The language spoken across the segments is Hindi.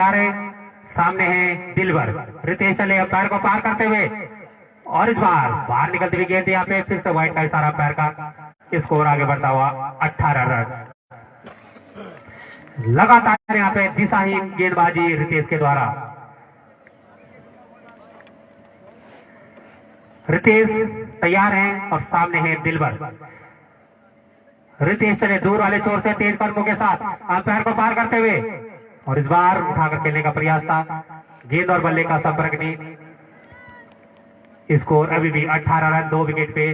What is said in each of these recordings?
तैयार है, सामने है दिलवर। रितेश चले पैर को पार करते हुए और इस बार बाहर निकलती हुई गेंद यहाँ पे फिर से व्हाइट का इशारा पैर का। स्कोर आगे बढ़ता हुआ 18 रन। लगातार यहाँ पे दिशाहीन गेंदबाजी रितेश के द्वारा। रितेश तैयार हैं और सामने है दिलवर। रितेश चले दूर वाले छोर से तेज कदमों के साथ अंपायर को पार करते हुए और इस बार उठाकर खेलने का प्रयास था, गेंद और बल्ले का संपर्क नहीं। स्कोर अभी भी 18 रन 2 विकेट पे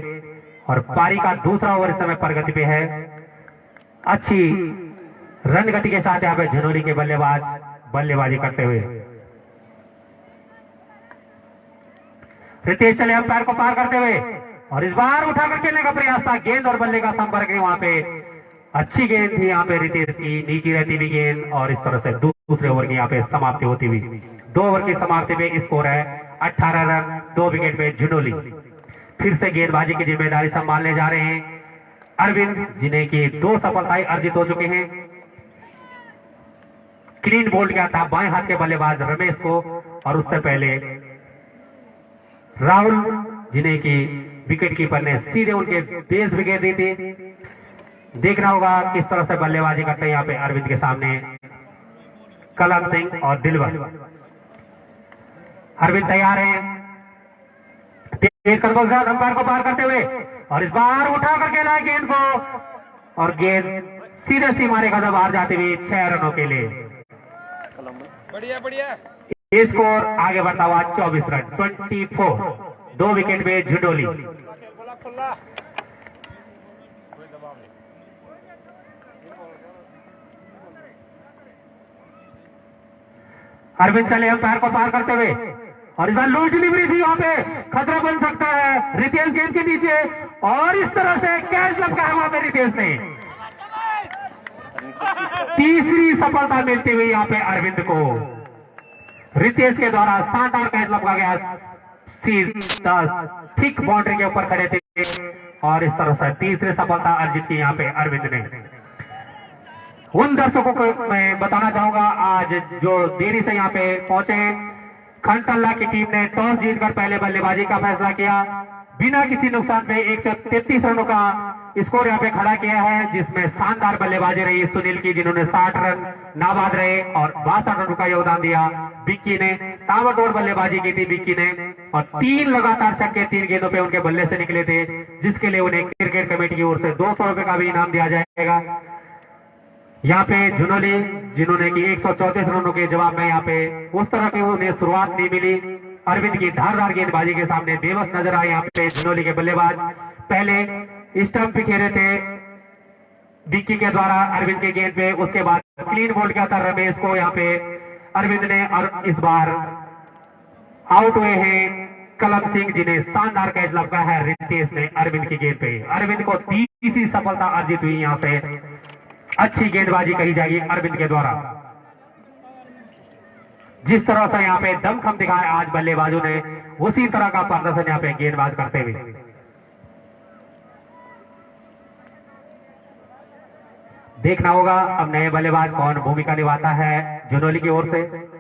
और पारी का दूसरा ओवर इस समय प्रगति पे है। अच्छी रन गति के साथ यहाँ पे झनोली के बल्लेबाज बल्लेबाजी करते हुए। रितेश चले अंपायर को पार करते हुए और इस बार उठाकर खेलने का प्रयास था, गेंद और बल्ले का संपर्क नहीं। वहां पे अच्छी गेंद थी यहाँ पे रितेश की, नीचे रहती हुई गेंद और इस तरह से दूसरे ओवर की यहाँ पे समाप्ति होती हुई। 2 ओवर की समाप्ति पे स्कोर है 18 रन 2 विकेट पे झनोली। फिर से गेंदबाजी की जिम्मेदारी संभालने जा रहे हैं अरविंद, जिन्हें की 2 सफलताएं अर्जित हो चुके हैं। क्लीन बोल्ड किया था बाएं हाथ के बल्लेबाज रमेश को और उससे पहले राहुल, जिन्हें की विकेट कीपर ने सीधे उनके बेस विकेट दी थी। देखना होगा किस तरह से बल्लेबाजी करते हैं यहाँ पे अरविंद के सामने कलम सिंह और दिलवर। अरविंद तैयार हैं, तेज कदमों से अंपायर को पार करते हुए और इस बार उठाकर खेला है गेंद को और गेंद सीधे सीमारे का बाहर जाते हुए 6 रनों के लिए। बढ़िया बढ़िया। स्कोर आगे बढ़ता हुआ 24 रन 24, 2 विकेट पे झनोली। अरविंद चले अंपायर को पार करते हुए और इस बार लूज डिलीवरी थी, वहां पे खतरा बन सकता है। रितेश गेंद के नीचे और इस तरह से कैच लपका है वहां पे रितेश ने। तीसरी सफलता मिलती हुई यहाँ पे अरविंद को। रितेश के द्वारा शानदार कैच लपका गया, ठीक बाउंड्री के ऊपर खड़े थे और इस तरह से तीसरी सफलता अर्जित की यहाँ पे अरविंद ने। उन दर्शकों को मैं बताना चाहूंगा आज जो देरी से यहाँ पे पहुंचे, खंडतल्ला की टीम ने टॉस जीतकर पहले बल्लेबाजी का फैसला किया। बिना किसी नुकसान पे 133 रनों का स्कोर यहाँ पे खड़ा किया है, जिसमें शानदार बल्लेबाजी रही सुनील की, जिन्होंने 60 रन नाबाद रहे और 62 रनों का योगदान दिया। विक्की ने ताबड़तोड़ बल्लेबाजी की थी विक्की ने और 3 लगातार छक्के 3 गेंदों पे उनके बल्ले से निकले थे, जिसके लिए उन्हें क्रिकेट कमेटी की ओर से 200 रुपए का भी इनाम दिया जाएगा। यहाँ पे झनोली, जिन्होंने की 134 रनों के जवाब में यहाँ पे उस तरह की उन्हें शुरुआत नहीं मिली। अरविंद की धारदार गेंदबाजी के सामने बेबस नजर आए यहाँ पे झनोली के बल्लेबाज। पहले स्टंप पे खेले थे विक्की के द्वारा अरविंद के गेंद पे, उसके बाद क्लीन बोल्ड किया था रमेश को यहाँ पे अरविंद ने और इस बार आउट हुए हैं कलम सिंह, जिन्हें शानदार कैच लपका है रितेश ने अरविंद की गेंद पे। अरविंद को तीसरी सफलता अर्जित हुई यहाँ पे। अच्छी गेंदबाजी कही जाएगी अरविंद के द्वारा। जिस तरह से यहाँ पे दमखम दिखाया आज बल्लेबाजों ने, उसी तरह का प्रदर्शन यहाँ पे गेंदबाज करते हुए। देखना होगा अब नए बल्लेबाज कौन भूमिका निभाता है झनोली की ओर से।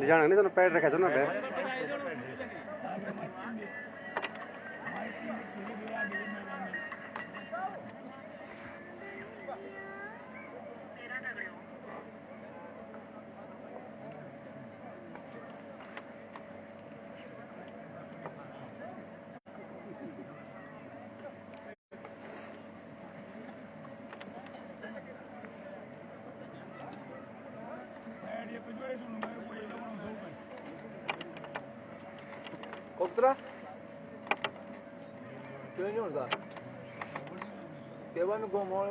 जाना नहीं तो पैर रखा ना पैर। उतरा क्यों नहीं उड़ता केवल गो मोड़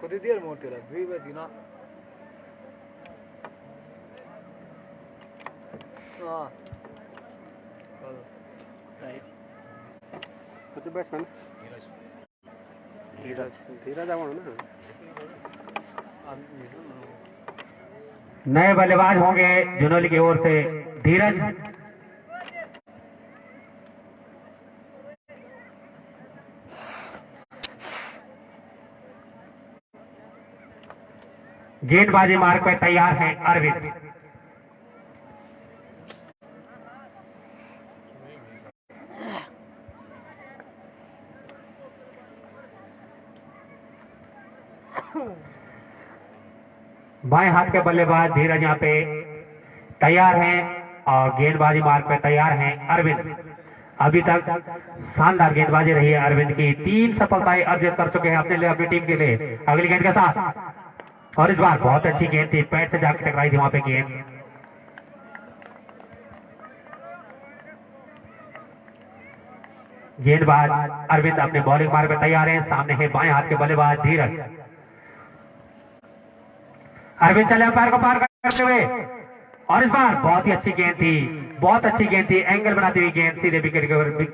कति देर मोड़ते रहा 2 बजे ना हाँ कुछ बैट्समैन धीरज धीरज आवण ना नए बल्लेबाज होंगे जुनोली की ओर से धीरज। गेंदबाजी मार्ग पर तैयार हैं अरविंद। बाएं हाथ के बल्लेबाज धीरज यहाँ पे तैयार हैं और गेंदबाजी मार्ग पे तैयार हैं अरविंद। अभी तक शानदार गेंदबाजी रही है अरविंद की, 3 सफलताएं अर्जित कर चुके हैं अपने लिए, अपनी टीम के लिए। अगली गेंद के साथ और इस बार बहुत अच्छी गेंद थी, पैर से जाकर टकराई थी वहां पे गेंद। गेंदबाज अरविंद अपने बॉलिंग मार्ग पे तैयार हैं। सामने है बाएं हाथ के बल्लेबाज धीरज। अरविंद चले अंपायर को पार करते हुए और इस बार बहुत ही अच्छी गेंद थी, बहुत अच्छी गेंद थी, एंगल बनाती हुई गेंद सीधे विकेट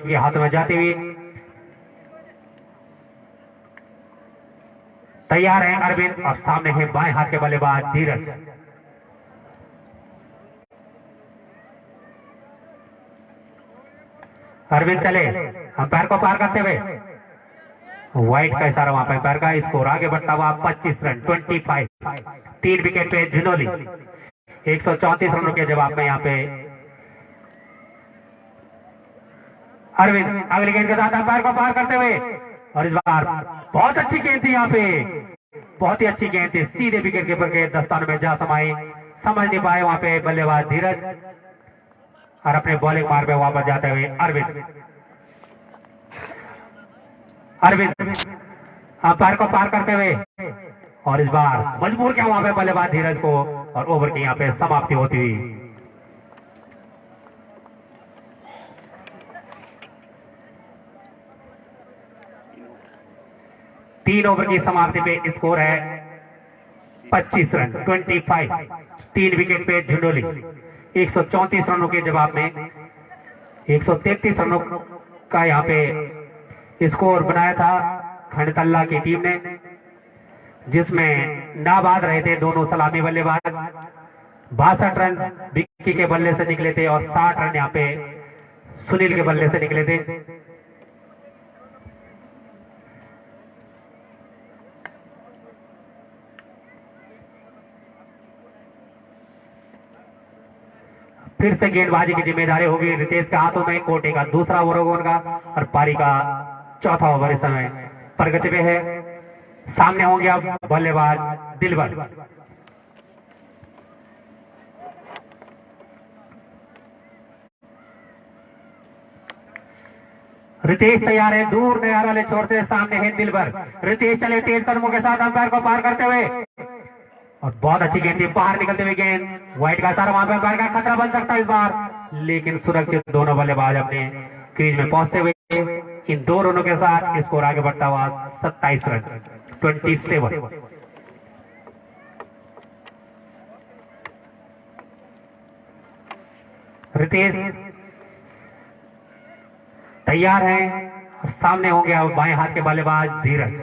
के हाथों में जाती हुई। तैयार है अरविंद और सामने है बाएं हाथ के बल्लेबाज धीरज। अरविंद चले अंपायर को पार करते हुए, व्हाइट का इशारा वहां पर अंपायर का। स्कोर आगे बढ़ता हुआ 25 रन 25, 3 विकेट पे झुनोली 134 रनों के जवाब में यहाँ पे अरविंद अगली गेंद के साथ अंपायर को पार करते हुए और इस बार बहुत अच्छी गेंद थी यहाँ पे, बहुत ही अच्छी गेंद थी, सीधे विकेट कीपर के दस्तानों में जा समाई। समझ नहीं पाए वहां पे बल्लेबाज धीरज और अपने बॉलिंग मार्ग में वापस जाते हुए अरविंद। अंपायर को पार करते हुए और इस बार मजबूर किया वहां पे बल्लेबाज धीरज को और ओवर की यहाँ पे समाप्ति होती हुई। तीन ओवर की समाप्ति पे स्कोर है 25 रन 25, 3 विकेट पे झुनोली 134 रनों के जवाब में 133 रनों का यहाँ पे स्कोर बनाया था खंडतल्ला की टीम ने, जिसमें नाबाद रहे थे दोनों सलामी बल्लेबाज। 62 रन विक्की के बल्ले से निकले थे और 60 रन यहाँ पे सुनील के बल्ले से निकले थे। फिर से गेंदबाजी की जिम्मेदारी होगी रितेश के हाथों में। कोटे का दूसरा ओवर होगा उनका और पारी का चौथा ओवर इस समय प्रगति पे है। सामने होंगे अब बल्लेबाज दिलबर। रितेश तैयार है, दूर नया वाले छोर से सामने है दिलबर। रितेश चले तेज कदमों के साथ अंपायर को पार करते हुए और बहुत अच्छी गेंद थी, बाहर निकलते हुए गेंद। व्हाइट का सारा वहां पर अंपायर का खतरा बन सकता है इस बार, लेकिन सुरक्षित दोनों बल्लेबाज अपने क्रीज में पहुंचते हुए इन 2 रनों के साथ स्कोर आगे बढ़ता हुआ 27 रन 27। रितेश तैयार है और सामने हो गया बाएं हाथ के बल्लेबाज धीरज।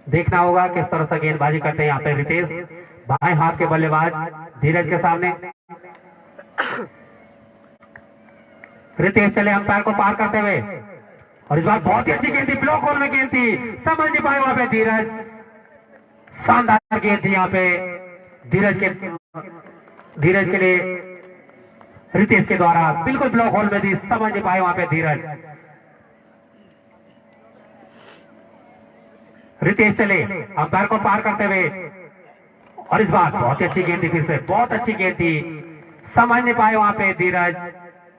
देखना होगा किस तरह से गेंदबाजी करते हैं यहाँ पे रितेश। बाएं हाथ के बल्लेबाज धीरज के सामने रितेश चले अंपायर को पार करते हुए और इस बार बहुत ही अच्छी गेंद थी, ब्लॉक होल में गेंद थी, समझ नहीं पाए वहां पे धीरज। शानदार गेंद थी यहाँ पे धीरज के लिए रितेश के द्वारा, बिल्कुल ब्लॉक होल में थी, समझ नहीं पाए वहां पे धीरज। रितेश चले अंपायर को पार करते हुए और इस बार बहुत ही अच्छी गेंद थी, फिर से बहुत अच्छी गेंद थी, समझ नहीं पाए वहां पे धीरज,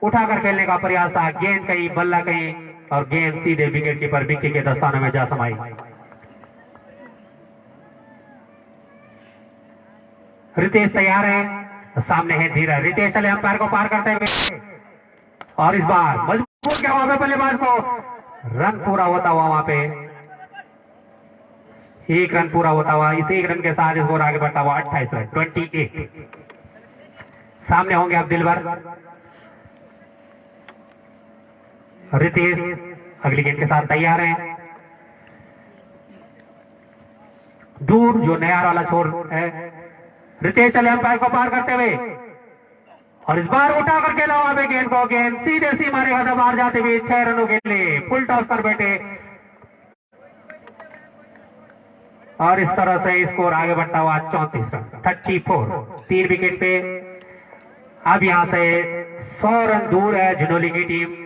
उठाकर खेलने का प्रयास था, गेंद कहीं बल्ला कहीं और गेंद सीधे विकेट कीपर विक्की के दस्ताने में जा समाई। रितेश तैयार है, सामने है धीरज, रितेश चले अंपायर को पार करते हुए और इस बार मजबूर किया वहां पे बल्लेबाज को, रन पूरा होता हुआ वहां पे, एक रन पूरा होता हुआ, इस एक रन के साथ स्कोर आगे बढ़ता हुआ 28 रन 28। सामने होंगे अब दिलबर, रितेश अगली गेंद के साथ तैयार हैं, दूर जो नया वाला छोर है, रितेश चले अंपायर को पार करते हुए और इस बार उठा कर खेला वहां पे गेंद को, गेंद सीधे सी मारेगा था बाहर जाते हुए 6 रनों के लिए फुल टॉस कर बैठे और इस तरह से स्कोर आगे बढ़ता हुआ 34 रन 34, 3 विकेट पे। अब यहां से 100 रन दूर है झुनोली की टीम।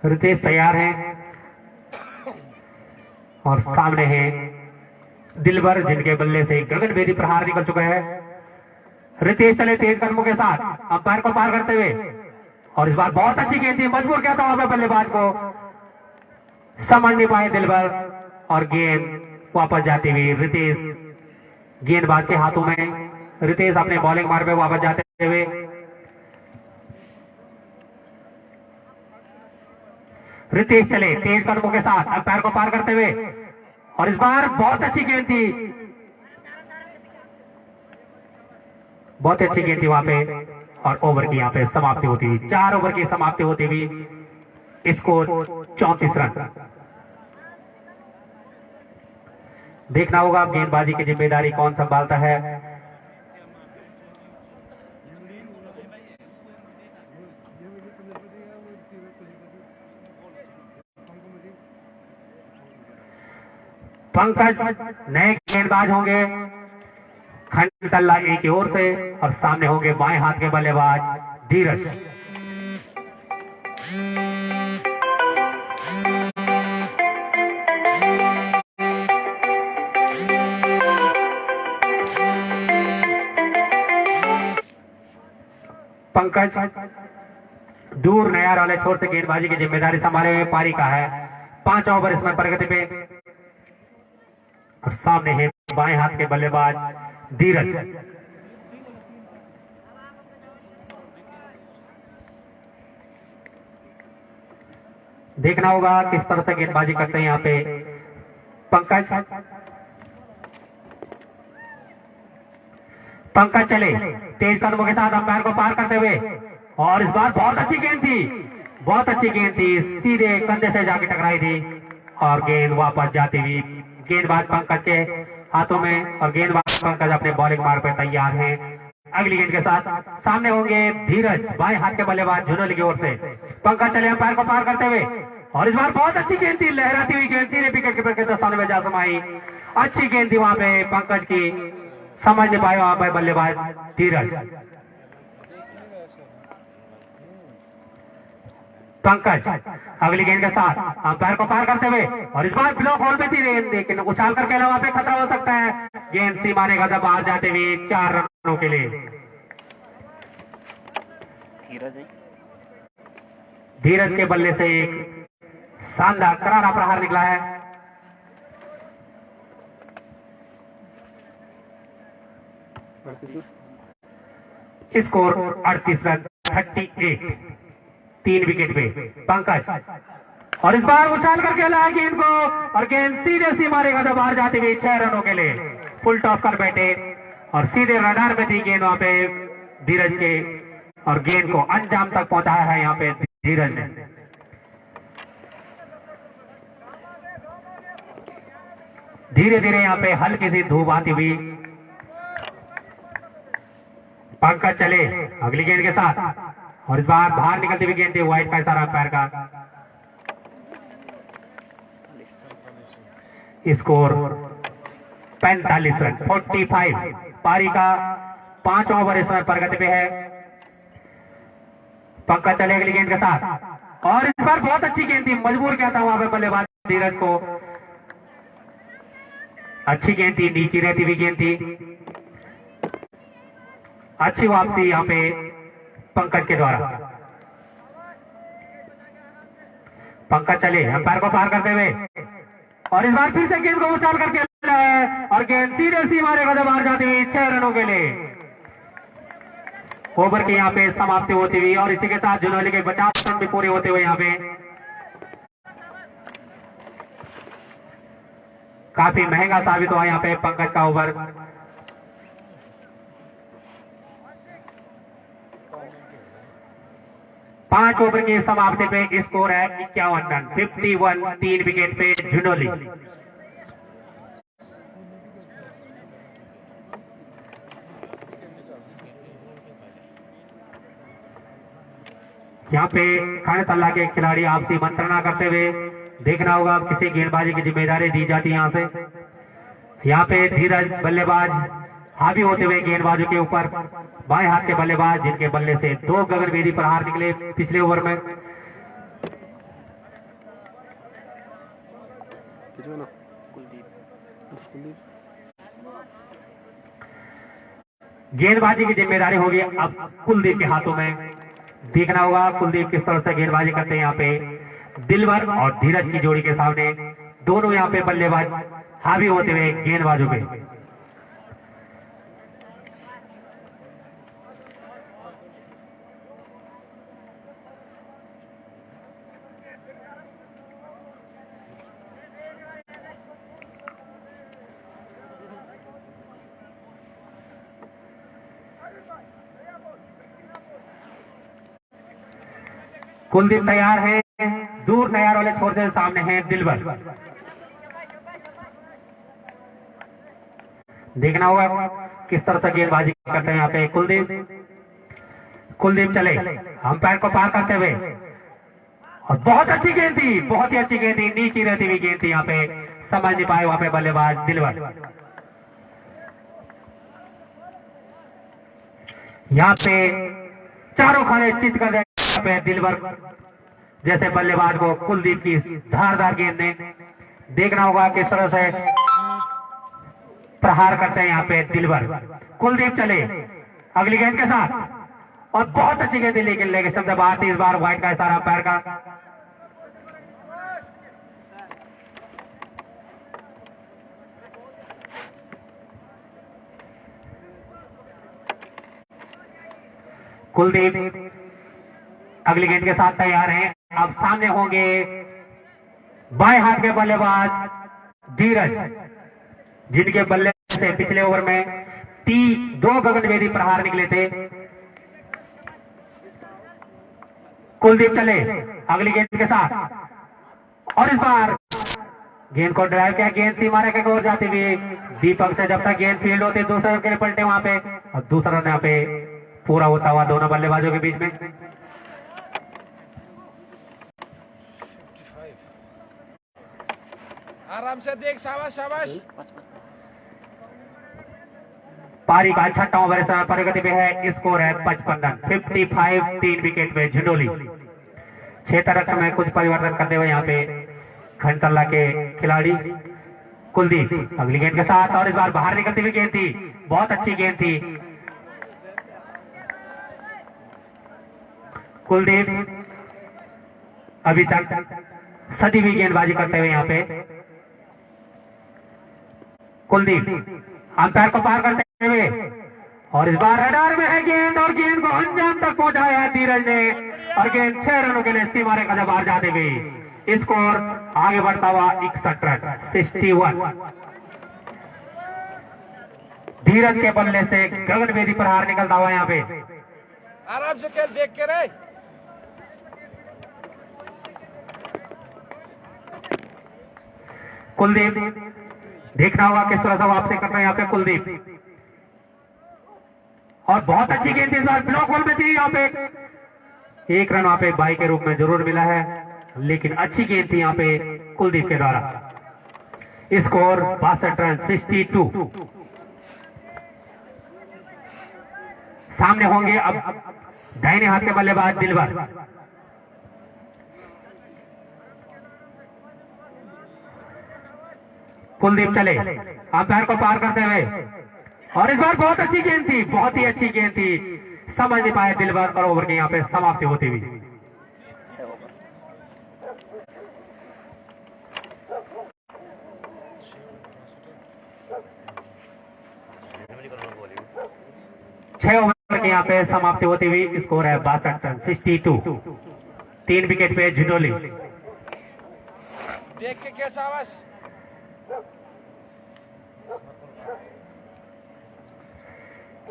रितेश तैयार है और सामने है दिलबर, जिनके बल्ले से गगनभेदी प्रहार निकल चुका है। रितेश चले तेज कदमों के साथ अंपायर को पार करते हुए और इस बार बहुत अच्छी गेंद थी, मजबूर किया था वहां पे बल्लेबाज को, समझ नहीं पाए दिलबर और गेंद वापस जाती हुई रितेश, गेंदबाज के हाथों में, रितेश अपने बॉलिंग मार्ग पे वापस जाते हुए रितेश चले तेज कदमों के साथ अंपायर को पार करते हुए और इस बार बहुत अच्छी गेंद थी, बहुत अच्छी गेंद थी वहां पे और ओवर की यहां पे समाप्ति होती हुई, 4 ओवर की समाप्ति होती हुई स्कोर 34 रन। देखना होगा अब गेंदबाजी की जिम्मेदारी कौन संभालता है। पंकज नए गेंदबाज होंगे, खंड तल्ला एक की ओर से और सामने होंगे बाएं हाथ के बल्लेबाज धीरज। पंकज दूर नया वाले छोर से गेंदबाजी की जिम्मेदारी संभाले हुए पारी का है, 5 ओवर इसमें प्रगति पे और सामने है बाएं हाथ के बल्लेबाज धीरज। देखना होगा किस तरह से गेंदबाजी करते हैं यहाँ पे पंकज चले तेज कदमों के साथ अंपायर को पार करते हुए और इस बार बहुत अच्छी गेंद थी, बहुत अच्छी गेंद थी, सीधे कंधे से जाके टकराई थी और गेंद वापस जाती हुई गेंदबाज पंकज के हाथों में और गेंदबाज पंकज अपने बॉलिंग मार्ग पर तैयार हैं। अगली गेंद के साथ सामने होंगे धीरज, बाएं हाथ के बल्लेबाज झुनोली की ओर से। पंकज चले अंपायर को पार करते हुए और इस बार बहुत अच्छी गेंद थी, लहराती हुई गेंद सीधे विकेट कीपर के दस्ताने में जा समाई, अच्छी गेंद थी वहां पे पंकज की, समझ नहीं पाए वहां पर बल्लेबाज धीरज। पंकज अगली गेंद के साथ अंपायर को पार करते हुए और इस बार ब्लॉक होल में थी गेंद, लेकिन उछाल करके अलावा पे खतरा हो सकता है, गेंद सीमा ने गजब बाहर जाते हुए 4 रनों के लिए। धीरज के बल्ले से एक शानदार करारा प्रहार निकला है। स्कोर 38 रन 38, 3 विकेट पे पंकज और इस बार उछाल करके लाया गेंद को और गेंद सीधे सी मारेगा तो बाहर जाती हुई 6 रनों के लिए फुल टॉस कर बैठे और सीधे रडार में थी गेंद वहां पे धीरज के और गेंद को अंजाम तक पहुंचाया है यहाँ पे धीरज ने। धीरे धीरे यहाँ पे हल्की सी धूप आती हुई पंकज चले अगली गेंद के साथ और इस बार बाहर निकलती हुई गेंद थी, वाइड का इशारा अंपायर का। Score 45 run 45। पारी का 5 ओवर इस समय प्रगति पे है। पंकज चले अगली गेंद के साथ और इस बार बहुत अच्छी गेंद थी, मजबूर किया था वहां पे बल्लेबाज धीरज को। अच्छी गेंद थी, नीची रहती हुई गेंद थी। अच्छी वापसी यहाँ पे पंकज के द्वारा। पंकज चले अंपायर को पार करते हुए और इस बार फिर से गेंद को उछाल करके और गेंद सीधे सीमा रेखा से बाहर जाती हुई 6 रनों के लिए। ओवर की यहाँ पे समाप्ति होती हुई और इसी के साथ जुनौली के 50 रन भी पूरे होते हुए यहाँ पे काफी महंगा साबित हुआ यहाँ पे पंकज का ओवर। पांच ओवर की समाप्ति पे स्कोर है 51 रन 51। 3 विकेट पे जुनौली। यहाँ पे खाने तल्ला के खिलाड़ी आपसी मंत्रणा करते हुए देखना होगा, किसी गेंदबाजी की जिम्मेदारी दी जाती है। यहाँ से यहाँ पे धीरज बल्लेबाज हावी होते हुए गेंदबाजों के ऊपर। बाएं हाथ के बल्लेबाज जिनके बल्ले से 2 गगनभेदी प्रहार निकले पिछले ओवर में। गेंदबाजी की जिम्मेदारी होगी अब कुलदीप के हाथों में। देखना होगा कुलदीप किस तरह से गेंदबाजी करते हैं। यहाँ पे दिलवर और धीरज की जोड़ी के सामने दोनों यहाँ पे बल्लेबाज हावी होते हुए गेंदबाजों पे। कुलदीप तैयार है, दूर तैयार वाले छोर से सामने है दिलवर। देखना होगा किस तरह से गेंदबाजी करते हैं यहाँ पे कुलदीप। कुलदीप चले अंपायर को पार करते हुए और बहुत अच्छी गेंद थी, बहुत ही अच्छी गेंद थी, नीची रहती हुई गेंद थी। यहाँ पे समझ नहीं पाए वहां पे बल्लेबाज दिलवर। यहाँ पे चारों खाने चित कर पे दिलवर जैसे बल्लेबाज को कुलदीप की धारदार गेंद ने। देखना होगा किस तरह से प्रहार करते हैं यहाँ पे दिलवर। कुलदीप चले अगली गेंद के साथ और बहुत अच्छी गेंद लेकिन लेग स्टंप से बाहर थी। इस बार वाइड का इशारा अंपायर का। कुलदीप अगली गेंद के साथ तैयार हैं। अब सामने होंगे बाएं हाथ के बल्लेबाज धीरज जिनके बल्ले से पिछले ओवर में 2 गगनभेदी प्रहार निकले थे। कुलदीप चले अगली गेंद के साथ और इस बार गेंद को ड्राइव किया। गेंद सीमा रेखा की ओर जाती हुई दीपक से जब तक गेंद फील्ड होती दूसरे के लिए पलटे वहां पे और दूसरा यहाँ पे पूरा होता हुआ दोनों बल्लेबाजों के बीच में। आराम से देख, शाबाश शाबाश। पारी का 6वां ओवर इस समय प्रगति पे है। स्कोर है 55 रन 55। 3 विकेट पे झुंडोली। 6 तरफ में कुछ परिवर्तन करते हुए यहाँ पे खंडतल्ला के खिलाड़ी। कुलदीप अगली गेंद के साथ और इस बार बाहर निकलती हुई गेंद थी, बहुत अच्छी गेंद थी। कुलदीप अभी तक सदी हुई गेंदबाजी करते हुए यहाँ पे। कुलदीप अंपायर को पार करते हुए और इस बार रडार में है गेंद और गेंद को अंजाम तक पहुंचाया है धीरज ने और गेंद 6 रनों के लिए सीमा रेखा से बाहर जाते हुए। स्कोर आगे बढ़ता हुआ 61 रन 61। धीरज के बल्ले से गगनभेदी प्रहार निकलता हुआ यहाँ पे। आराम से खेल, देख के रहे। कुलदीप देखना होगा किस तरह से वापसी कर रहे हैं यहाँ पे कुलदीप। और बहुत अच्छी गेंद इस बार ब्लॉक बॉल में थी। यहाँ पे 1 रन वहां पे बाई के रूप में जरूर मिला है, लेकिन अच्छी गेंद थी यहाँ पे कुलदीप के द्वारा। Score 62 run 62। सामने होंगे अब दाहिने हाथ के बल्लेबाज दिलवर। कुलदीप चले अंपायर को पार करते हुए, और इस बार बहुत अच्छी गेंद थी, बहुत ही अच्छी गेंद थी, समझ नहीं पाए दिलवर और ओवर की यहाँ पे समाप्ति होती हुई। छह ओवर की यहाँ पे समाप्ति होती हुई। स्कोर है 62 रन 62। 3 विकेट पे झिनोली। देख के कैसा आवाज।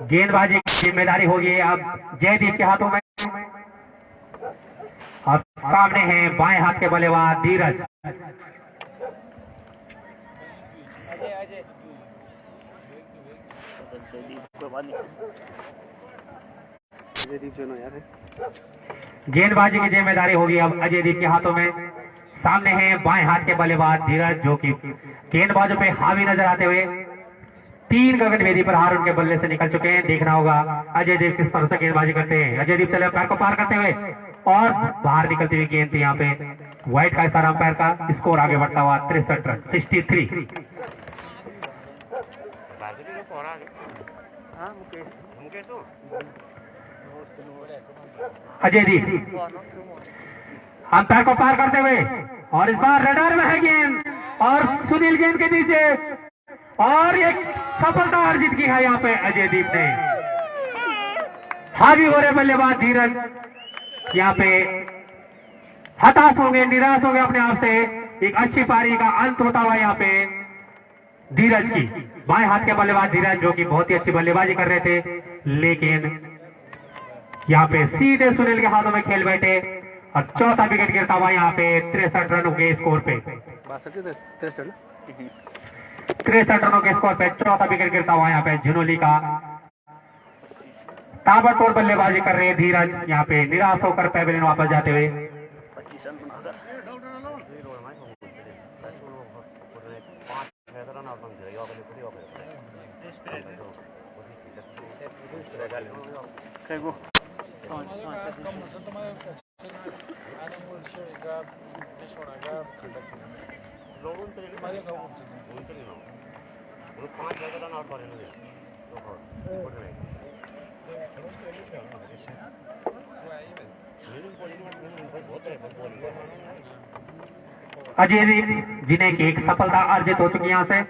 गेंदबाजी की जिम्मेदारी होगी अब जयदीप के हाथों में। और सामने हैं बाएं हाथ के बल्लेबाज धीरज। गेंदबाजी की जिम्मेदारी होगी अब अजयदीप के हाथों में। सामने हैं बाएं हाथ के बल्लेबाज धीरज, जो कि गेंदबाजों पे हावी नजर आते हुए 3 गगनभेदी प्रहार उनके बल्ले से निकल चुके हैं। देखना होगा अजयदीप किस तरह से गेंदबाजी करते हैं। अजयदीप चले पैर को पार करते हुए, और बाहर निकलती हुई गेंद थी यहाँ पे व्हाइट का इशारा अंपायर का। स्कोर आगे बढ़ता हुआ 63 रन 63। अजयदीप अंपायर को पार करते हुए, और इस बार रडार में है गेंद, और सुनील गेंद के नीचे, और एक सफलता अर्जित की है यहाँ पे अजयदीप ने। हावी हो रहे बल्लेबाज धीरज यहाँ पे हताश होंगे, निराश होंगे अपने आप से। एक अच्छी पारी का अंत होता हुआ यहाँ पे धीरज की। बाएं हाथ के बल्लेबाज धीरज, जो कि बहुत ही अच्छी बल्लेबाजी कर रहे थे, लेकिन यहाँ पे सीधे सुनील के हाथों में खेल बैठे, और चौथा विकेट गिरता हुआ यहाँ पे 63 रनों के स्कोर पे। 63 रनों के स्कोर पे चौथा विकेट गिरता हुआ यहाँ पे झिनोली का। ताबड़तोड़ बल्लेबाजी कर रहे हैं धीरज, यहाँ पे निराश होकर पैवेलियन वापस जाते हुए। अजयदीप जिन्हें की एक सफलता अर्जित हो चुकी यहाँ से।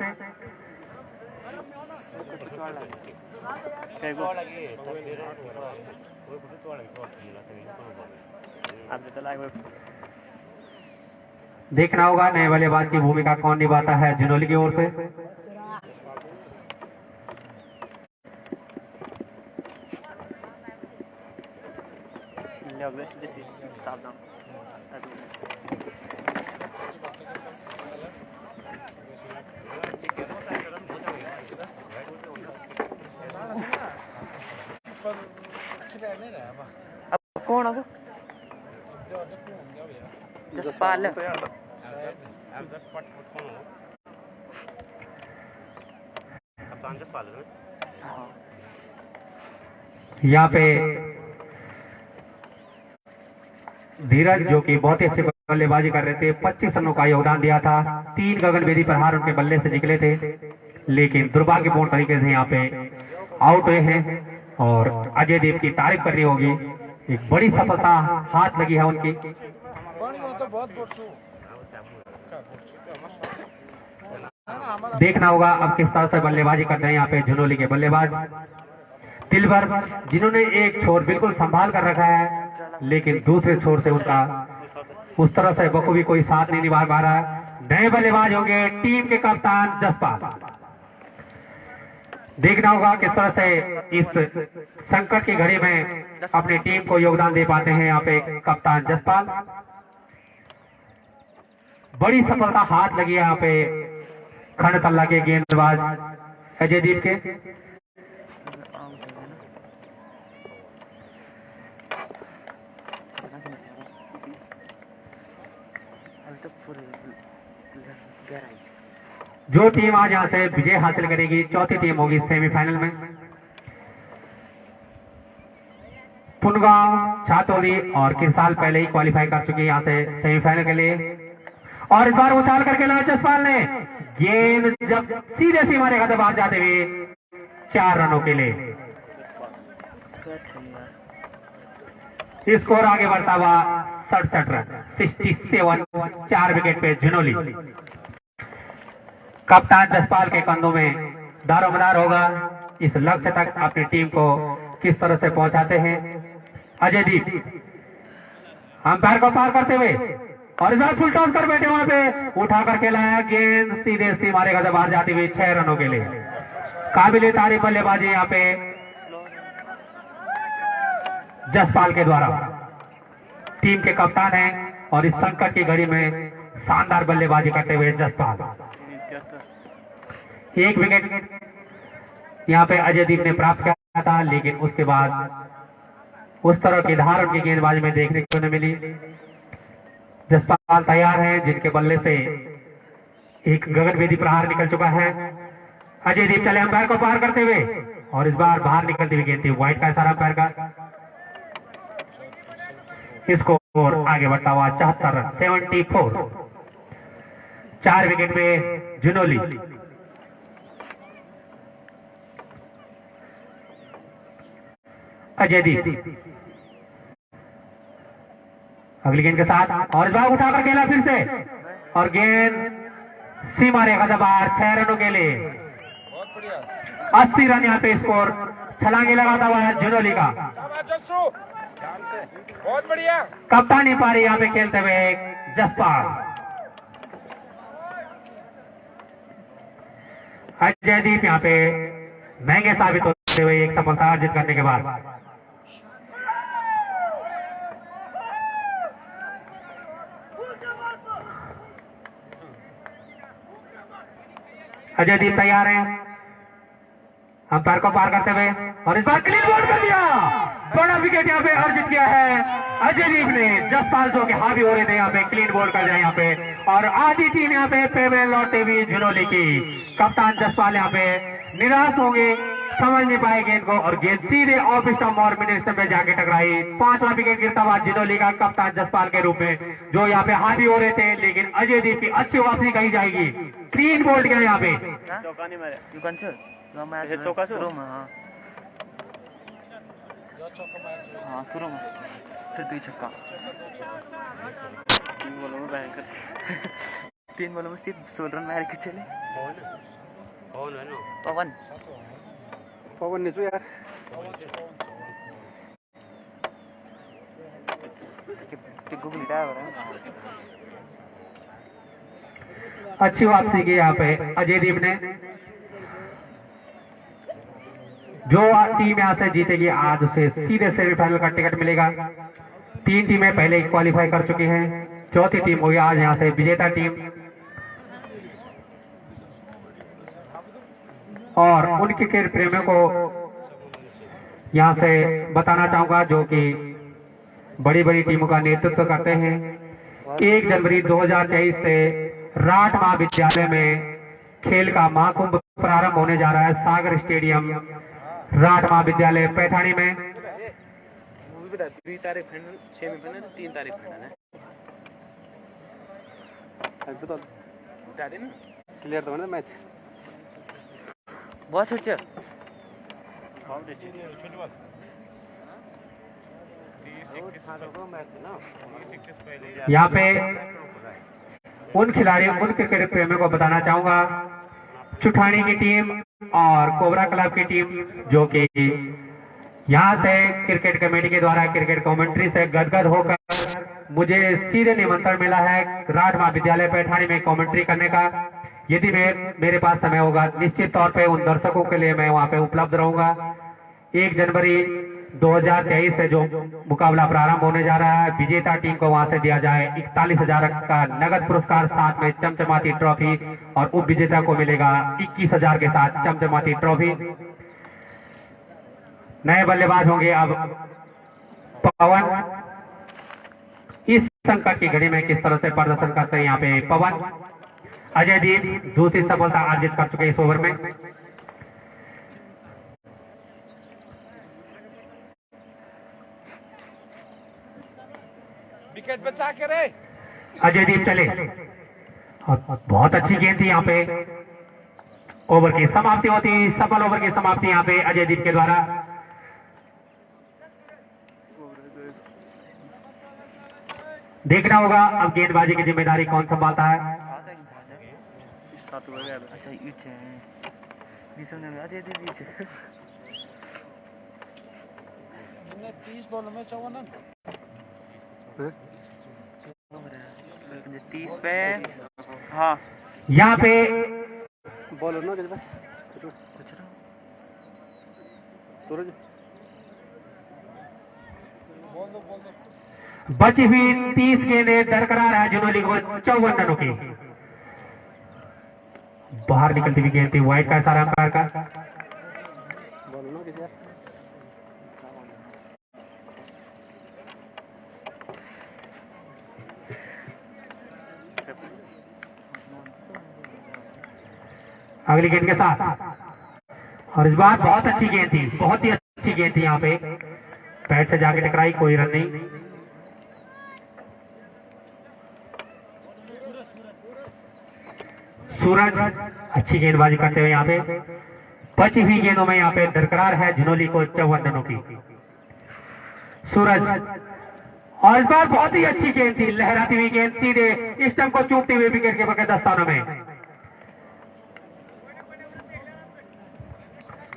देखना होगा नए बल्लेबाज की भूमिका कौन निभाता है झिनोली की ओर से। कौन अब जसपाल यहाँ पे धीरज, जो कि बहुत ही अच्छी बल्लेबाजी कर रहे थे, 25 रनों का योगदान दिया था। 3 गगनभेदी प्रहार उनके बल्ले से निकले थे, लेकिन दुर्भाग्यपूर्ण तरीके से यहाँ पे आउट हुए हैं। और अजयदीप की तारीफ करनी होगी, एक बड़ी सफलता हाथ लगी है उनकी। देखना होगा अब किस तरह से बल्लेबाजी करते हैं यहाँ पे झिनोली के बल्लेबाज दिलवर, जिन्होंने एक छोर बिल्कुल संभाल कर रखा है, लेकिन दूसरे छोर से उनका उस तरह से बखूबी कोई साथ नहीं निभा पा रहा है। नए बल्लेबाज होंगे टीम के कप्तान जसपाल। देखना होगा किस तरह से इस संकट की घड़ी में अपनी टीम को योगदान दे पाते हैं यहाँ पे कप्तान जसपाल। बड़ी सफलता हाथ लगी है यहाँ पे खंड तल्ला के गेंदबाज अजयदीप के। जो टीम आज यहां से विजय हासिल करेगी चौथी टीम होगी सेमीफाइनल में। पुनगांव, छातौली और किरसाल पहले ही क्वालिफाई कर चुकी है यहां से सेमीफाइनल के लिए। और इस बार उछाल करके लाया जसपाल ने, गेंद जब सीधे सीमा रेखा से बाहर जाते हुए 4 रनों के लिए स्कोर आगे बढ़ता हुआ 67 रन 67। 4 विकेट पे झिनोली। कप्तान जसपाल के कंधों में दारोमदार होगा इस लक्ष्य तक अपनी टीम को किस तरह से पहुंचाते हैं। अजयदीप अंपायर को पार करते हुए और इस बार फुल टॉस कर बैठे, वहां पे उठा करके लाया, गेंद सीधे सीमा रेखा से बाहर जाती हुई 6 रनों के लिए। काबिले तारीफ बल्लेबाजी यहाँ पे जसपाल के द्वारा। टीम के कप्तान हैं और इस संकट की घड़ी में शानदार बल्लेबाजी करते हुए जसपाल। 1 विकेट यहाँ पे अजयदीप ने प्राप्त किया था, लेकिन उसके बाद उस तरह की धार उनकी गेंदबाजी में देखने को नहीं मिली। जसपाल तैयार हैं, जिनके बल्ले से एक गगनभेदी प्रहार निकल चुका है। अजयदीप चले अंपायर को पार करते हुए और इस बार बाहर निकलती हुई गेंद थी, व्हाइट का इशारा अंपायर का। स्कोर आगे बढ़ता हुआ 74 रन 74। 4 विकेट में झिनोली। अजयदीप अगली गेंद के साथ और इस बार उठाकर खेला फिर से और गेंद सीमा रेखा से बाहर 6 रनों के लिए। 80 रन यहाँ पे स्कोर छलांगे लगाता हुआ है झिनोली का। बहुत बढ़िया। कप्तानी पारी यहाँ पे खेलते हुए जसपाल। अजयदीप यहाँ पे महंगे साबित होते हुए एक सफलता अर्जित करने के बाद अजयदीप तैयार हैं अंपायर को पार करते हुए और इस बार क्लीन बोल्ड कर दिया। बड़ा विकेट यहाँ पे अर्जित किया है अजयदीप ने। जसपाल जो कि हावी हो रहे थे यहाँ पे क्लीन बोल्ड कर दिया यहाँ पे। और आधी टीम यहाँ पे पेमेंट लौटते हुए झिनोली की। कप्तान जसपाल यहाँ पे निराश होंगे, समझ नहीं पाए गेंद को और गेंद सीधे ऑफ स्टंप और मिड स्टंप में जाके टकराई। 5वां विकेट गिरता हुआ झिनोली का कप्तान जसपाल के रूप में, जो यहाँ पे हावी हो रहे थे, लेकिन अजयदीप की अच्छी वापसी कही जाएगी। क्लीन बोल्ड किया यहाँ पे। शुरू में फिर 2 छक्का 3 बॉलों में भयंकर 3 बॉलों में सिर्फ 16 रन मार के चले। पवन पवन ने यार अच्छी वापसी की यहाँ पे अजयदीप ने। जो टीम यहाँ से जीतेगी आज उसे सीधे सेमीफाइनल का टिकट मिलेगा। 3 टीमें पहले ही क्वालिफाई कर चुकी हैं, चौथी टीम हुई आज यहाँ से विजेता टीम। और उन क्रिकेट प्रेमियों को यहाँ से बताना चाहूंगा जो कि बड़ी बड़ी टीमों का नेतृत्व करते हैं। 1 जनवरी 2023 से राठ महाविद्यालय में खेल का महाकुंभ प्रारंभ होने जा रहा है। सागर स्टेडियम राठ महाविद्यालय पैठाणी में। 2 तारीख फाइनल, 6 में फाइनल, 3 तारीख फाइनल है। बता देना क्लियर तो बना मैच बहुत अच्छा। यहाँ पे उन खिलाड़ियों, उन क्रिकेट प्रेमियों को बताना चाहूंगा, चुठानी की टीम और कोबरा क्लब की टीम जो कि यहाँ से क्रिकेट कमेटी के द्वारा क्रिकेट कमेंट्री से गदगद होकर मुझे सीधे निमंत्रण मिला है राठ महाविद्यालय पैठाणी में कमेंट्री करने का। यदि मेरे पास समय होगा निश्चित तौर पे उन दर्शकों के लिए मैं वहां पे उपलब्ध रहूंगा। 1 जनवरी 2023 से जो मुकाबला प्रारंभ होने जा रहा है, विजेता टीम को वहां से दिया जाए 41,000 का नगद पुरस्कार, साथ में चमचमाती ट्रॉफी, और उप विजेता को मिलेगा 21,000 के साथ चमचमाती ट्रॉफी। नए बल्लेबाज होंगे अब पवन। इस संकट की घड़ी में किस तरह से प्रदर्शन करते हैं यहाँ पे पवन। अजय दीप दूसरी सफलता अर्जित कर चुके इस ओवर में। विकेट बचा के रे। अजय दीप चले और बहुत अच्छी गेंद थी यहाँ पे। ओवर की समाप्ति होती, सफल ओवर की समाप्ति यहाँ पे अजय दीप के द्वारा। देखना होगा अब गेंदबाजी की जिम्मेदारी कौन संभालता है। अच्छा इच्छे अजय दीप 30 बॉल में 54 30 पे। हाँ यहाँ पे बॉलर ना किधर सूरज बची हुई 30 गेंदें बरकरार है जुनोली को 54 रनों की। बाहर निकलती हुई गेंद थी, वाइड का इशारा अंपायर का। बॉलर ना किधर अगली गेंद के साथ और इस बार बहुत अच्छी गेंद थी, बहुत ही अच्छी गेंद थी यहाँ पे। पैड से जाके टकराई, कोई रन नहीं। सूरज अच्छी गेंदबाजी करते हुए यहाँ पे। बची हुई गेंदों में यहाँ पे दरकरार है झुनोली को 54 रनों की। सूरज और इस बार बहुत ही अच्छी गेंद थी, लहराती हुई गेंद सीधे स्टंप को चूमते हुए विकेट कीपर के दस्तानों में।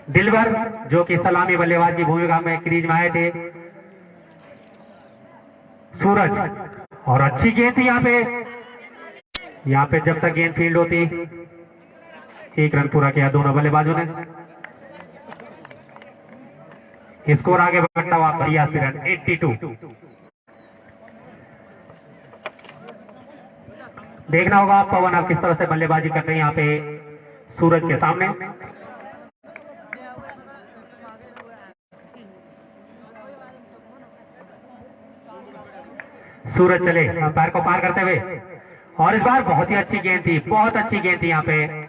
दिलवर जो कि सलामी बल्लेबाज की भूमिका में क्रीज में आए थे। सूरज और अच्छी गेंद थी यहाँ पे जब तक गेंद फील्ड होती। 1 रन पूरा किया दोनों बल्लेबाजों ने। स्कोर आगे बढ़ता हुआ 82 रन 82। देखना होगा पवन अब किस तरह से बल्लेबाजी करते हैं यहाँ पे सूरज के सामने। सूरज चले पैर को पार करते हुए और इस बार बहुत ही अच्छी गेंद थी, बहुत अच्छी गेंद थी यहाँ पे।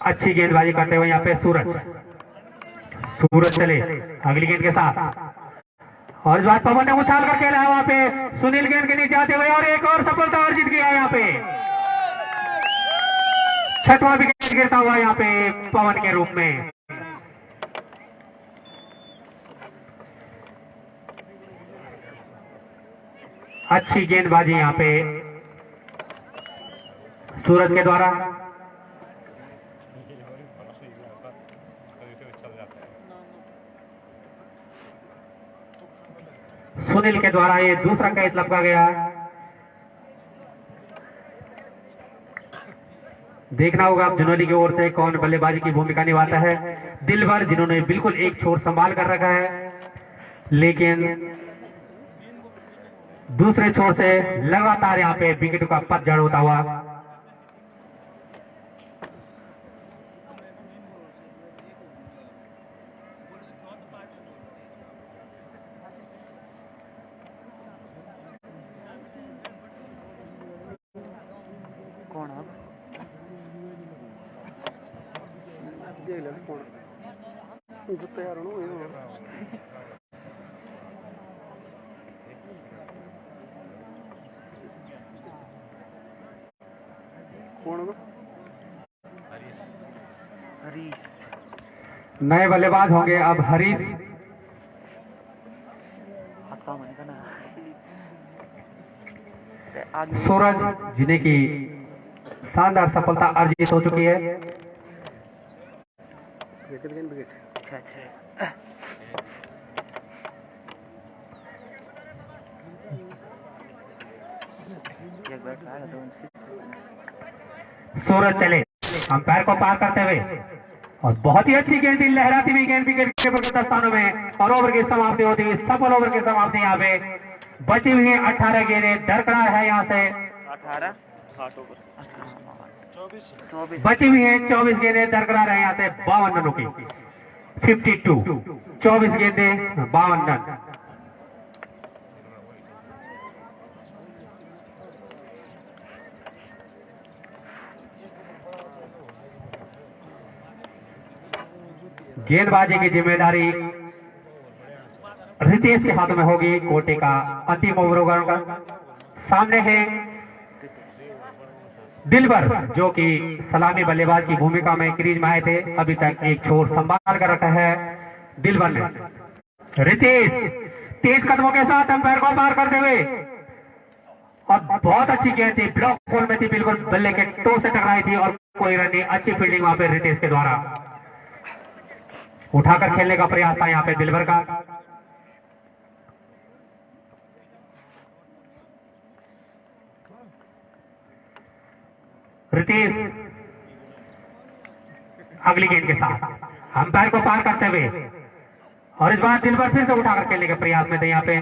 अच्छी गेंदबाजी करते हुए यहाँ पे सूरज चले अगली गेंद के साथ और इस बार पवन ने उछाल करके लाया वहां पे सुनील गेंद के नीचे आते हुए और एक और सफलता अर्जित किया यहाँ पे। 6वां विकेट गिरता हुआ यहाँ पे पवन के रूप में। अच्छी गेंदबाजी यहाँ पे सूरज के द्वारा। सुनील के द्वारा ये दूसरा कैच लपका गया। देखना होगा अब जुनोली की ओर से कौन बल्लेबाजी की भूमिका निभाता है। दिलवर जिन्होंने बिल्कुल एक छोर संभाल कर रखा है, लेकिन दूसरे छोर से लगातार यहाँ पे विकेट का पतझड़ होता हुआ। कौन अब देख ले कौन जो तैयार हो ना कौन होगा। हरीश नए बल्लेबाज होंगे अब हरीश। हाथा मन का ना सूरज जिन्हें की शानदार सफलता अर्जित हो चुकी है। अच्छा अच्छा एक बैट आया तो सूरज चले अंपायर को पार करते हुए और बहुत ही अच्छी गेंद थी, लहराती हुई गेंद विकेट कीपर के दस्तानों में और ओवर की समाप्ति होती है। सफल ओवर की समाप्ति यहाँ पे। बची हुई है 18 गेंदें दरकरार है यहाँ से। 18 24 बची हुई है 24 गेंदें दरकरार है यहाँ से 52 रनों की। 52, 24 गेंदे 52 रन। गेंदबाजी की जिम्मेदारी रितेश के हाथों में होगी। कोटे का अंतिम ओवर होगा उनका। सामने है दिलबर, जो कि सलामी बल्लेबाज की भूमिका में क्रीज में आए थे। अभी तक एक छोर संभाल कर रखा है दिलबर ने। रितेश तेज कदमों के साथ अंपायर को पार करते हुए, और बहुत अच्छी गेंद थी, ब्लॉक होल में थी, बिल्कुल बल्ले के टो से टकराई थी और कोई रन नहीं। अच्छी फील्डिंग वहां पे रितेश के द्वारा। उठाकर खेलने का प्रयास था यहाँ पे दिलबर का। रितेश अगली गेंद के साथ अंपायर को पार करते हुए, और इस बार दिलबर फिर से उठाकर खेलने के प्रयास में थे यहाँ पे।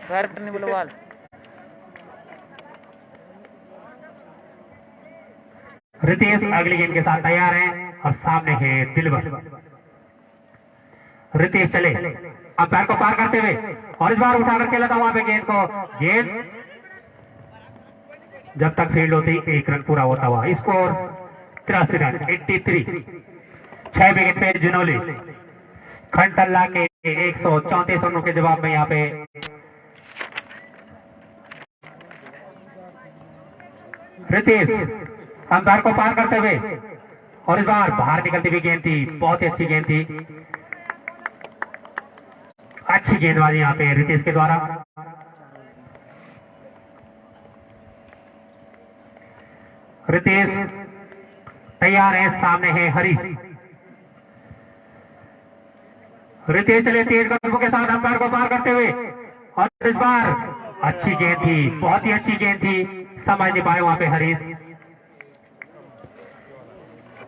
बॉल रितेश अगली गेंद के साथ तैयार हैं और सामने है दिलबर। रितेश चले अंपायर को पार करते हुए, और इस बार उठाकर खेला था वहां पे गेंद को। गेंद जब तक फील्ड होती 1 रन पूरा होता हुआ। Score 83 run 83। 6 विकेट पे जिनोली खंडतल्ला के 134 रनों के जवाब में यहाँ पे रितेश अंपायर को पार करते हुए, और इस बार बाहर निकलती हुई गेंद थी। बहुत ही अच्छी गेंद थी। अच्छी गेंदबाजी यहाँ पे रितेश के द्वारा। रितेश तैयार है, सामने है हरीश। रितेश चले तेज कदमों के साथ अंपायर को पार करते हुए, और इस बार अच्छी गेंद थी, बहुत ही अच्छी गेंद थी, समझ नहीं पाए वहां पे हरीश।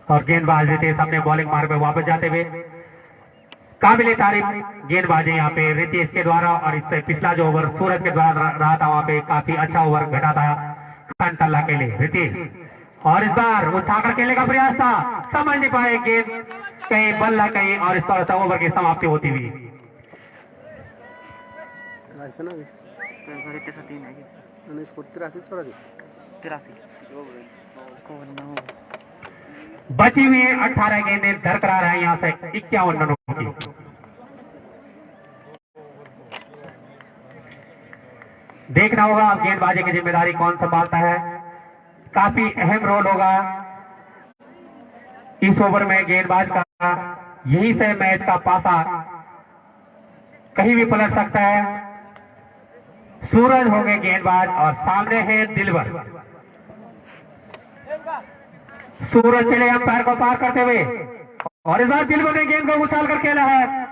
और गेंदबाज रितेश अपने बॉलिंग मार्ग में वापस जाते हुए। काबिले तारीफ गेंदबाजी यहाँ पे रितेश के द्वारा। और इससे पिछला जो ओवर सूरज के द्वारा रहा था, वहां पे काफी अच्छा ओवर घटा था खंडतल्ला के लिए रितेश। और इस बार उठाकर खेलने का प्रयास था, समझ नहीं पाए गेंद, कहीं बल्ला कहीं, और इस तरह से ओवर की समाप्ति होती हुई। बची हुई 18 गेंदें दरकरार है यहाँ से 51 रनों की। देखना होगा अब गेंदबाजी की जिम्मेदारी कौन संभालता है। काफी अहम रोल होगा इस ओवर में गेंदबाज का। यही से मैच का पासा कहीं भी पलट सकता है। सूरज होंगे गेंदबाज, और सामने है दिलबर। सूरज चले अंपायर को पार करते हुए, और इस बार दिलबर ने गेंद को उछाल कर खेला है,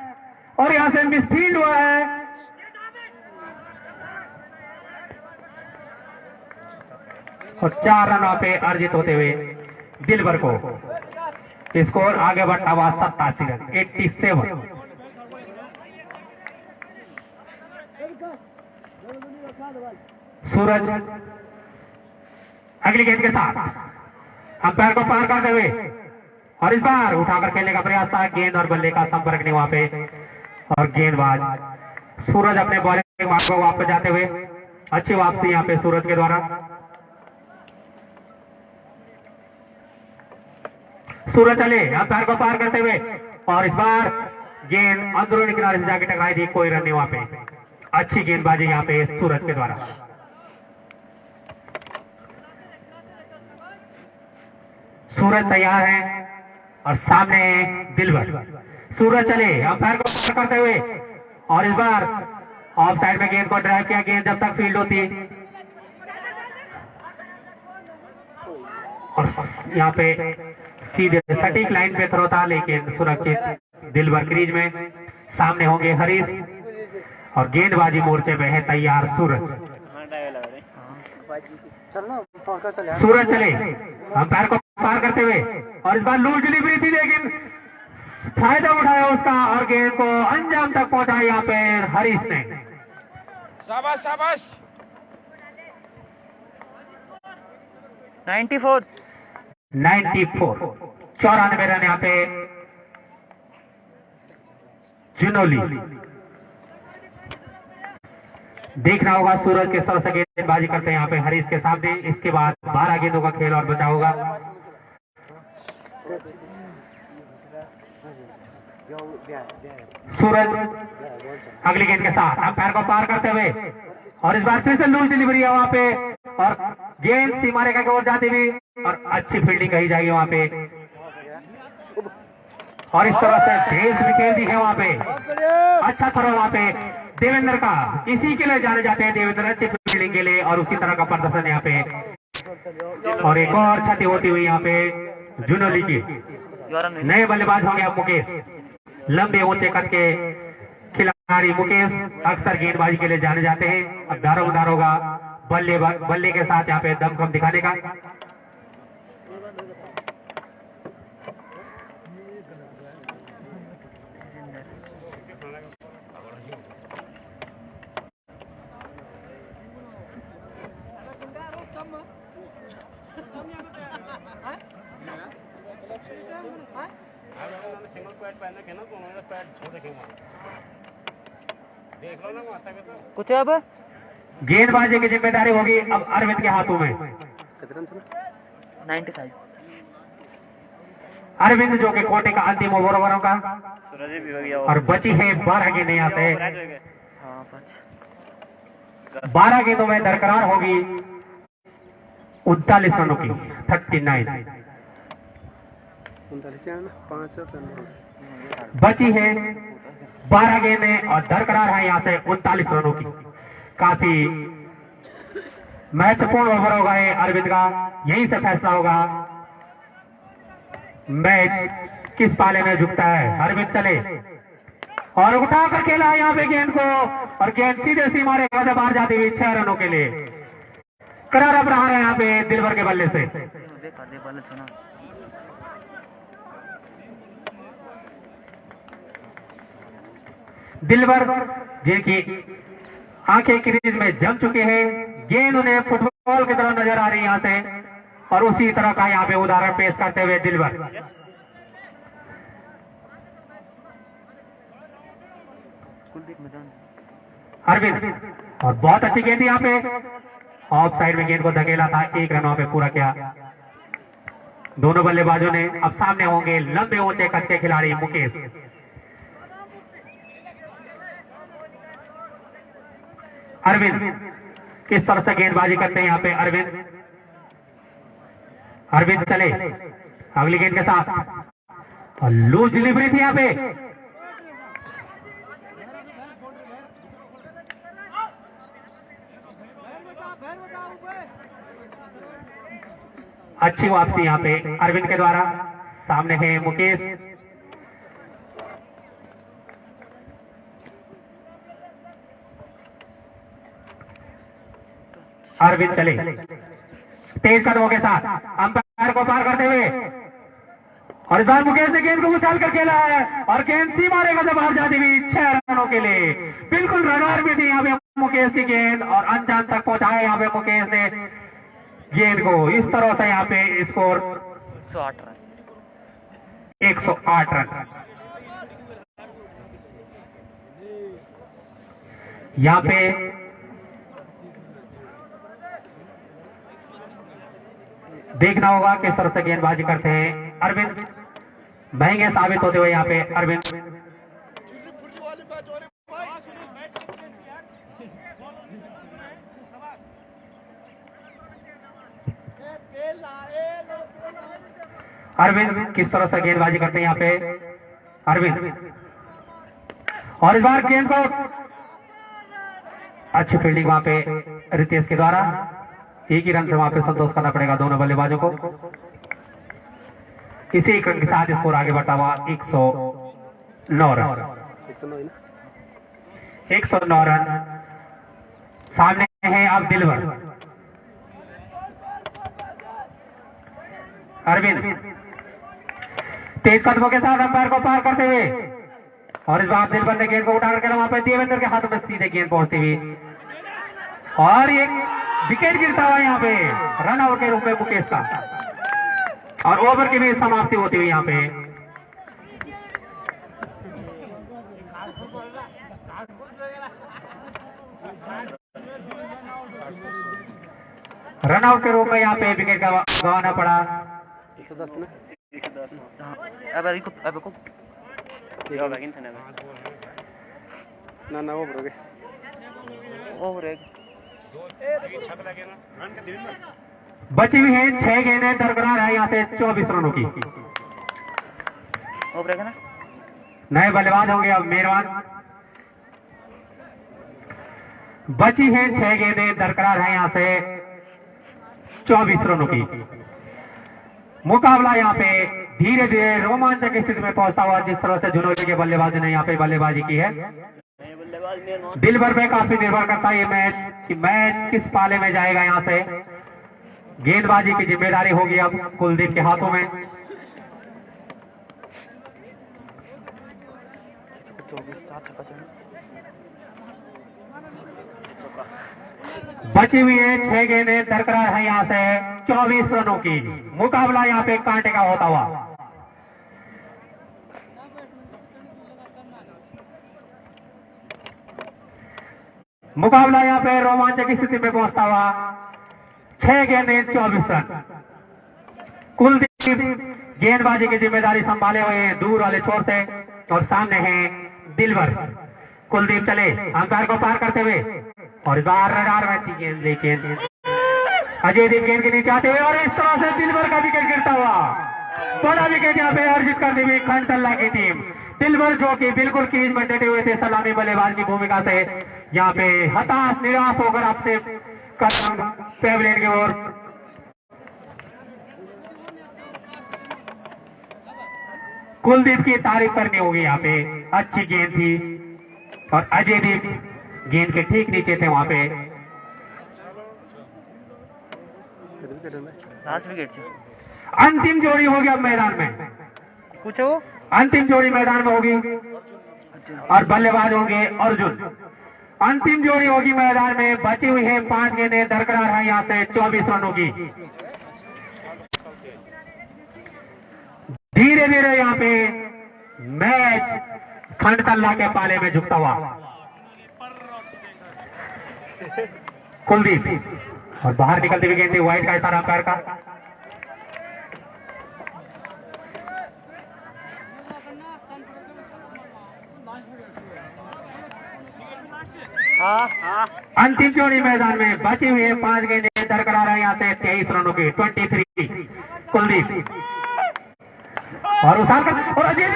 और यहां से मिसफील्ड हुआ है। और 4 रनों पे अर्जित होते हुए दिलबर को स्कोर आगे बढ़ता हुआ 87 रन 87। सूरज अगली गेंद के साथ अंपायर को पार करते हुए, और इस बार उठाकर खेलने का प्रयास था। गेंद और बल्ले का संपर्क नहीं वहां पे, और गेंदबाज सूरज अपने बॉलिंग मार्ग को वापस जाते हुए। अच्छी वापसी यहाँ पे सूरज के द्वारा। सूरज चले अंपायर को पार करते हुए, और इस बार गेंद अंदरूनी किनारे से जाके टकराई थी, कोई रन नहीं वहां पे। अच्छी गेंदबाजी यहाँ पे सूरज के द्वारा। सूरज तैयार है, और सामने दिलबर। सूरज चले अंपायर को पार करते हुए, और इस बार ऑफ साइड में गेंद को ड्राइव किया। गेंद जब तक फील्ड होती, और यहाँ पे सीधे सटीक लाइन पे थ्रो था, लेकिन सुरक्षित दिलबर क्रीज में। सामने होंगे हरीश, और गेंदबाजी मोर्चे पे है तैयार सूरज। सूरज चले अंपायर को पार करते हुए, और इस बार लूज डिलीवरी थी, लेकिन फायदा उठाया उसका, और गेंद को अंजाम तक पहुंचाया यहाँ पे हरीश ने। शाबाश शाबाश। 94 94 रन यहाँ पे जुनोली। देखना होगा सूरज किस तरह से गेंदबाजी करते हैं यहाँ पे हरीश के सामने। इसके बाद 12 गेंदों का खेल और बचा होगा। सूरज अगली गेंद के साथ अंपायर को पार करते हुए और इस बार फिर से लूज डिलीवरी है वहां पे और गेंद सीमा रेखा की ओर जाती हुई और अच्छी फील्डिंग कही जाएगी वहां पे और इस तरह से बेस विकेट दी है वहां पे। अच्छा थ्रो वहां पे देवेंद्र का, इसी के लिए जाने जाते हैं देवेंद्र अच्छी फील्डिंग के लिए और उसी तरह का प्रदर्शन यहाँ पे। और एक और क्षति होती हुई यहाँ पे जुनोली की। नए बल्लेबाज होंगे अब मुकेश, लंबे ऊंचे कद के खिलाड़ी मुकेश अक्सर गेंदबाजी के लिए जाने जाते हैं। अब दारोमदार होगा बल्ले के साथ यहाँ पे दमखम दिखाने का। कुछ अब गेंदबाजी की जिम्मेदारी होगी अब अरविंद के हाथों में। 95 अरविंद जो कि कोटे का अंतिम ओवरों का सूरज भी हो गया और बची है 12 गेंदें यहाँ पे। हाँ 12 गेंदों में दरकरार होगी 39 रनों की 39। 5 बची है 12 गेंदें और दरकरार है यहाँ से 39 रनों की। काफी महत्वपूर्ण ओवर होगा ये अरविंद का, यहीं से फैसला होगा मैच किस पाले में झुकता है। अरविंद चले और उठाकर खेला यहाँ पे गेंद को और गेंद सीधे सीमा रेखा से बाहर जाती हुई 6 रनों के लिए। करारा प्रहार है यहाँ पे दिलवर के बल्ले से। दिलवर जिनकी आंखें क्रीज में जम चुके हैं, गेंद उन्हें फुटबॉल की तरह नजर आ रही है यहाँ से और उसी तरह का यहाँ पे उदाहरण पेश करते हुए दिलवर। अरविंद और बहुत अच्छी गेंद यहाँ पे ऑफ साइड में गेंद को धकेला था, 1 रन वहां पे पूरा किया दोनों बल्लेबाजों ने। अब सामने होंगे लंबे ऊंचे कद के खिलाड़ी मुकेश। अरविंद किस तरह से गेंदबाजी करते हैं यहाँ पे अरविंद। अरविंद चले अगली गेंद के साथ और लूज डिलीवरी थी यहाँ पे। अच्छी वापसी यहाँ पे अरविंद के द्वारा। सामने है मुकेश। अरविंद चले तेज कदमों के साथ अंपायर को पार करते हुए और इस बार मुकेश ने गेंद को उछाल कर खेला है और गेंद सीमा रेखा से बाहर जाती हुई 6 रनों के लिए। बिल्कुल रडार में थी यहाँ पे मुकेश की गेंद और अनजान तक पहुंचाया यहाँ पे मुकेश ने गेंद को। इस तरह से यहाँ पे स्कोर 108 रन। यहाँ पे देखना होगा किस तरह से गेंदबाजी करते हैं अरविंद। महंगे साबित होते हुए यहाँ पे अरविंद। अरविंद किस तरह से गेंदबाजी करते हैं यहाँ पे अरविंद और इस बार गेंद को अच्छी फील्डिंग वहां पे रितेश के द्वारा। 1 ही रन से वहां पे संतोष करना पड़ेगा दोनों बल्लेबाजों को। इसी एक रन के साथ स्कोर आगे बढ़ता हुआ 109 रन। 109 रन। सामने है अब दिलवर। अरविंद तेज कदमों के साथ अंपायर को पार करते हुए और इस बार दिलवर ने गेंद को उठाकर वहां पे देवेंद्र के हाथों में सीधे गेंद पहुंचती हुई और एक विकेट गिरता हुआ यहाँ पे रन आउट के रूप में मुकेश का, और ओवर की भी समाप्ति होती हुई यहाँ पे। रन आउट के रूप में यहाँ पे विकेट गंवाना पड़ा। 110 ना अब को ना वो बरोगे बची हुई है 6 गेंदें दरकरार है यहाँ से 24 रनों की। ना नए बल्लेबाज होंगे अब मेहरबान। बची है 6 गेंदें दरकरार है यहाँ से 24 रनों की। मुकाबला यहाँ पे धीरे धीरे रोमांचक स्थिति में पहुंचता हुआ, जिस तरह से झुनोली के बल्लेबाज ने यहाँ पे बल्लेबाजी की है। दिलबर पे काफी निर्भर करता है ये मैच कि मैच किस पाले में जाएगा। यहाँ से गेंदबाजी की जिम्मेदारी होगी अब कुलदीप के हाथों में। बची हुई है 6 गेंदें दरकरार है यहाँ से 24 रनों की। मुकाबला यहाँ पे कांटे का होता हुआ। मुकाबला यहाँ पे रोमांचक स्थिति में पहुंचता हुआ। 6 गेंदें 24 रन। कुलदीप गेंदबाजी की जिम्मेदारी संभाले हुए हैं दूर वाले छोर से, और सामने है दिलबर। कुलदीप चले अंपायर को पार करते हुए, और इस बार रडार में थी गेंद, लेकिन अजय देव गेंद के नीचे आते हुए, और इस तरह से दिलबर का विकेट गिरता हुआ। बड़ा विकेट यहाँ पे अर्जित करती हुई खंडतल्ला की टीम। दिलबर जो कि बिल्कुल क्रीज में डटे हुए थे सलामी बल्लेबाज की भूमिका से, यहाँ पे हताश निराश होकर आपसे कदम पेवलियन की ओर। कुलदीप की तारीफ करनी होगी यहाँ पे, अच्छी गेंद थी, और अजय देव गेंद के ठीक नीचे थे वहां पे। लास्ट विकेट अंतिम जोड़ी होगी अब मैदान में। पूछो अंतिम जोड़ी मैदान में होगी, और बल्लेबाज होंगे अर्जुन। अंतिम जोड़ी होगी मैदान में। बची हुई है 5 गेंदें दरकरार है यहाँ से 24 रनों की। धीरे धीरे यहाँ पे मैच खंडतल्ला के पाले में झुकता हुआ। कुलदीप, और बाहर निकलती हुई गेंद वाइड का इशारा अंपायर का। अंतिम जोड़ी मैदान में। बची हुई है 5 गेंदें दरकरार है यहाँ से 23 रनों की। 23 कुलदीप, और उसार कर, और अजय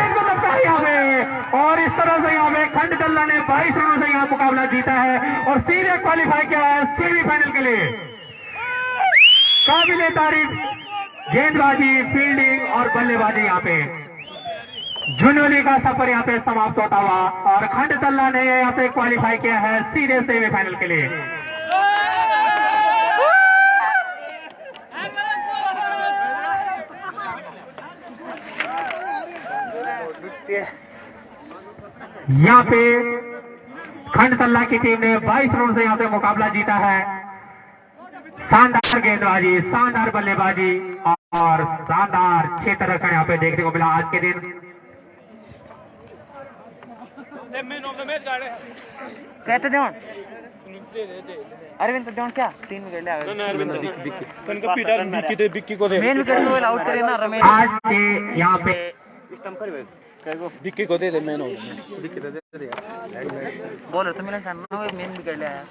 को लगता है यहाँ पे, और इस तरह से यहाँ पे खंडतल्ला ने 22 रनों से यहाँ मुकाबला जीता है, और सीधे क्वालिफाई किया है सेमीफाइनल के लिए। काबिले तारीफ गेंदबाजी, फील्डिंग और बल्लेबाजी यहाँ पे। झुनोली का सफर यहाँ पे समाप्त होता हुआ, और खंडतल्ला ने यहाँ पे क्वालिफाई किया है सीधे सेमीफाइनल के लिए। यहाँ पे खंडतल्ला की टीम ने 22 रनों से यहाँ पे मुकाबला जीता है। शानदार गेंदबाजी, शानदार बल्लेबाजी और शानदार क्षेत्र यहाँ पे देखने को मिला आज के दिन। कहते थे अरविंद तो क्या 3 विकेट ले मेन विकेट आउट करे ना रमेश। आज के यहाँ पे विक्की को दे दे, मैन बॉलर तो मेन विकेट ले आया।